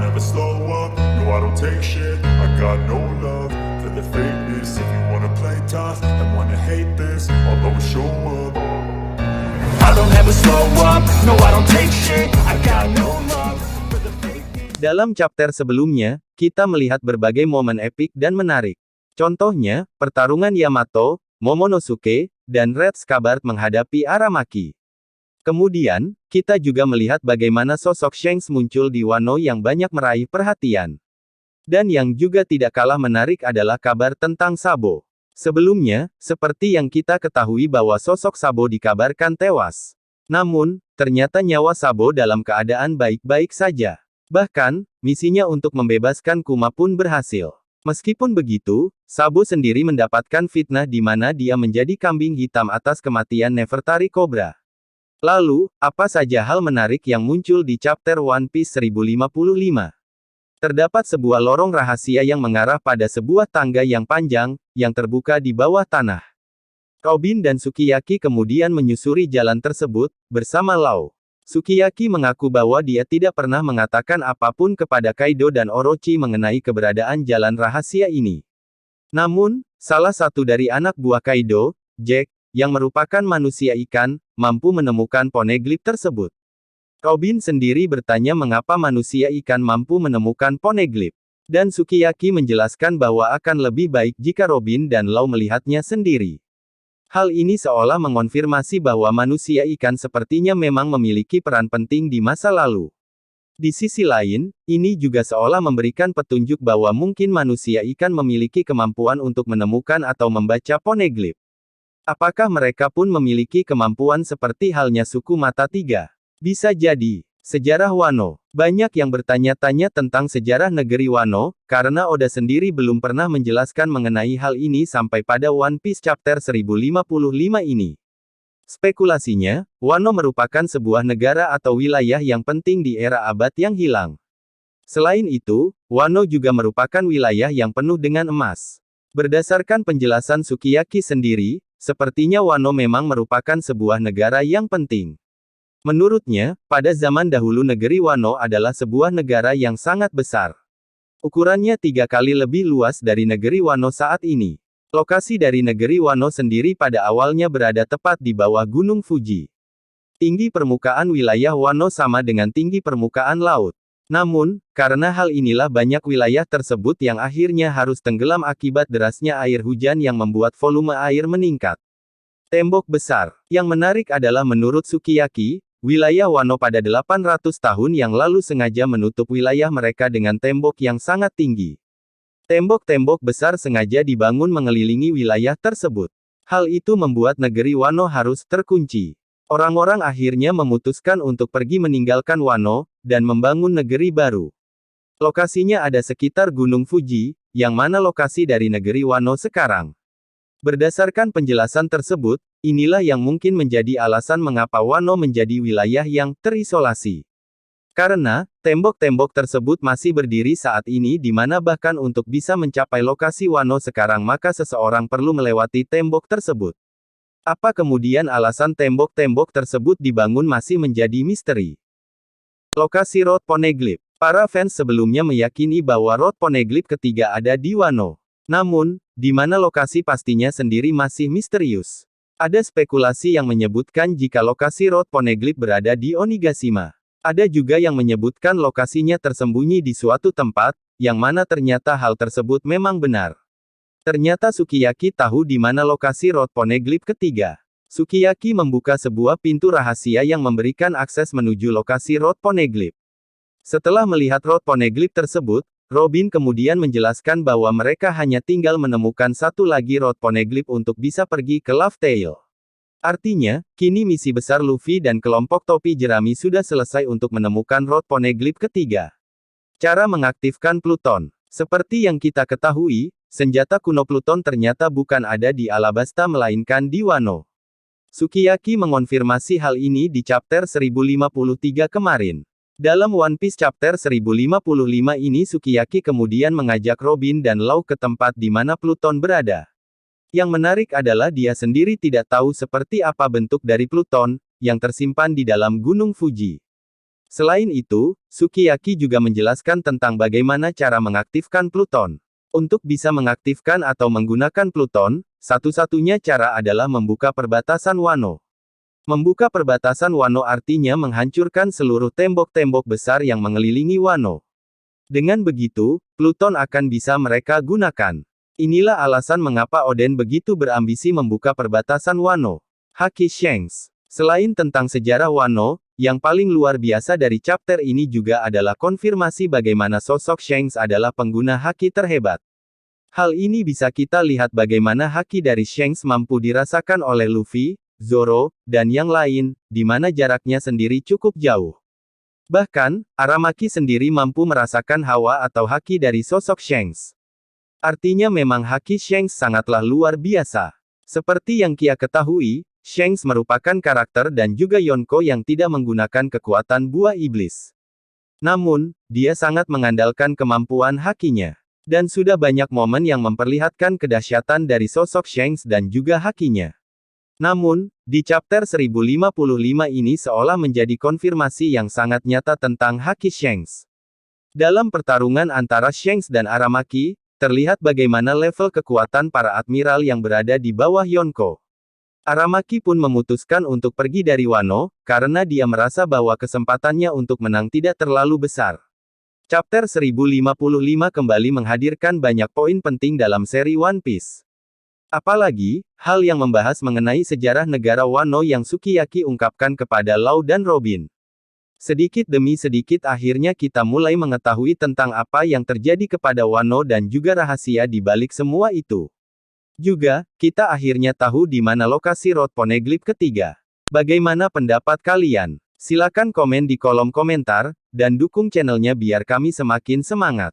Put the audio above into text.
never slow up, no I don't take shit. I got no love for the fakeness. If you wanna play tough and wanna hate this, I'll always show up. I don't ever slow up, no I don't take shit. I got no love for the fakeness. Dalam chapter sebelumnya, kita melihat berbagai momen epik dan menarik. Contohnya, pertarungan Yamato, Momonosuke, dan Red Scabbard menghadapi Aramaki. Kemudian, kita juga melihat bagaimana sosok Shanks muncul di Wano yang banyak meraih perhatian. Dan yang juga tidak kalah menarik adalah kabar tentang Sabo. Sebelumnya, seperti yang kita ketahui bahwa sosok Sabo dikabarkan tewas. Namun, ternyata nyawa Sabo dalam keadaan baik-baik saja. Bahkan, misinya untuk membebaskan Kuma pun berhasil. Meskipun begitu, Sabo sendiri mendapatkan fitnah di mana dia menjadi kambing hitam atas kematian Nefertari Cobra. Lalu, apa saja hal menarik yang muncul di chapter One Piece 1055? Terdapat sebuah lorong rahasia yang mengarah pada sebuah tangga yang panjang, yang terbuka di bawah tanah. Robin dan Sukiyaki kemudian menyusuri jalan tersebut, bersama Law. Sukiyaki mengaku bahwa dia tidak pernah mengatakan apapun kepada Kaido dan Orochi mengenai keberadaan jalan rahasia ini. Namun, salah satu dari anak buah Kaido, Jack, yang merupakan manusia ikan, mampu menemukan poneglyph tersebut. Robin sendiri bertanya mengapa manusia ikan mampu menemukan poneglyph. Dan Sukiyaki menjelaskan bahwa akan lebih baik jika Robin dan Law melihatnya sendiri. Hal ini seolah mengonfirmasi bahwa manusia ikan sepertinya memang memiliki peran penting di masa lalu. Di sisi lain, ini juga seolah memberikan petunjuk bahwa mungkin manusia ikan memiliki kemampuan untuk menemukan atau membaca poneglyph. Apakah mereka pun memiliki kemampuan seperti halnya suku mata tiga? Bisa jadi. Sejarah Wano. Banyak yang bertanya-tanya tentang sejarah negeri Wano, karena Oda sendiri belum pernah menjelaskan mengenai hal ini sampai pada One Piece chapter 1055 ini. Spekulasinya, Wano merupakan sebuah negara atau wilayah yang penting di era abad yang hilang. Selain itu, Wano juga merupakan wilayah yang penuh dengan emas. Berdasarkan penjelasan Sukiyaki sendiri, sepertinya Wano memang merupakan sebuah negara yang penting. Menurutnya, pada zaman dahulu negeri Wano adalah sebuah negara yang sangat besar. Ukurannya 3 kali lebih luas dari negeri Wano saat ini. Lokasi dari negeri Wano sendiri pada awalnya berada tepat di bawah Gunung Fuji. Tinggi permukaan wilayah Wano sama dengan tinggi permukaan laut. Namun, karena hal inilah banyak wilayah tersebut yang akhirnya harus tenggelam akibat derasnya air hujan yang membuat volume air meningkat. Tembok besar. Yang menarik adalah menurut Sukiyaki, wilayah Wano pada 800 tahun yang lalu sengaja menutup wilayah mereka dengan tembok yang sangat tinggi. Tembok-tembok besar sengaja dibangun mengelilingi wilayah tersebut. Hal itu membuat negeri Wano harus terkunci. Orang-orang akhirnya memutuskan untuk pergi meninggalkan Wano, dan membangun negeri baru. Lokasinya ada sekitar Gunung Fuji, yang mana lokasi dari negeri Wano sekarang. Berdasarkan penjelasan tersebut, inilah yang mungkin menjadi alasan mengapa Wano menjadi wilayah yang terisolasi. Karena, tembok-tembok tersebut masih berdiri saat ini di mana bahkan untuk bisa mencapai lokasi Wano sekarang maka seseorang perlu melewati tembok tersebut. Apa kemudian alasan tembok-tembok tersebut dibangun masih menjadi misteri. Lokasi Road Poneglyph. Para fans sebelumnya meyakini bahwa Road Poneglyph ketiga ada di Wano. Namun, di mana lokasi pastinya sendiri masih misterius. Ada spekulasi yang menyebutkan jika lokasi Road Poneglyph berada di Onigashima. Ada juga yang menyebutkan lokasinya tersembunyi di suatu tempat, yang mana ternyata hal tersebut memang benar. Ternyata Sukiyaki tahu di mana lokasi Road Poneglyph ketiga. Sukiyaki membuka sebuah pintu rahasia yang memberikan akses menuju lokasi Road Poneglyph. Setelah melihat Road Poneglyph tersebut, Robin kemudian menjelaskan bahwa mereka hanya tinggal menemukan satu lagi Road Poneglyph untuk bisa pergi ke Laugh Tale. Artinya, kini misi besar Luffy dan kelompok topi jerami sudah selesai untuk menemukan Road Poneglyph ketiga. Cara mengaktifkan Pluton. Seperti yang kita ketahui, senjata kuno Pluton ternyata bukan ada di Alabasta melainkan di Wano. Sukiyaki mengonfirmasi hal ini di chapter 1053 kemarin. Dalam One Piece chapter 1055 ini Sukiyaki kemudian mengajak Robin dan Law ke tempat di mana Pluton berada. Yang menarik adalah dia sendiri tidak tahu seperti apa bentuk dari Pluton, yang tersimpan di dalam Gunung Fuji. Selain itu, Sukiyaki juga menjelaskan tentang bagaimana cara mengaktifkan Pluton. Untuk bisa mengaktifkan atau menggunakan Pluton, satu-satunya cara adalah membuka perbatasan Wano. Membuka perbatasan Wano artinya menghancurkan seluruh tembok-tembok besar yang mengelilingi Wano. Dengan begitu, Pluton akan bisa mereka gunakan. Inilah alasan mengapa Oden begitu berambisi membuka perbatasan Wano. Haki Shanks. Selain tentang sejarah Wano, yang paling luar biasa dari chapter ini juga adalah konfirmasi bagaimana sosok Shanks adalah pengguna haki terhebat. Hal ini bisa kita lihat bagaimana haki dari Shanks mampu dirasakan oleh Luffy, Zoro, dan yang lain, di mana jaraknya sendiri cukup jauh. Bahkan, Aramaki sendiri mampu merasakan hawa atau haki dari sosok Shanks. Artinya memang haki Shanks sangatlah luar biasa. Seperti yang Kia ketahui, Shanks merupakan karakter dan juga Yonko yang tidak menggunakan kekuatan buah iblis. Namun, dia sangat mengandalkan kemampuan hakinya. Dan sudah banyak momen yang memperlihatkan kedahsyatan dari sosok Shanks dan juga hakinya. Namun, di chapter 1055 ini seolah menjadi konfirmasi yang sangat nyata tentang haki Shanks. Dalam pertarungan antara Shanks dan Aramaki, terlihat bagaimana level kekuatan para admiral yang berada di bawah Yonko. Aramaki pun memutuskan untuk pergi dari Wano, karena dia merasa bahwa kesempatannya untuk menang tidak terlalu besar. Chapter 1055 kembali menghadirkan banyak poin penting dalam seri One Piece. Apalagi, hal yang membahas mengenai sejarah negara Wano yang Sukiyaki ungkapkan kepada Law dan Robin. Sedikit demi sedikit akhirnya kita mulai mengetahui tentang apa yang terjadi kepada Wano dan juga rahasia di balik semua itu. Juga, kita akhirnya tahu di mana lokasi Road Poneglyph ketiga. Bagaimana pendapat kalian? Silakan komen di kolom komentar, dan dukung channelnya biar kami semakin semangat.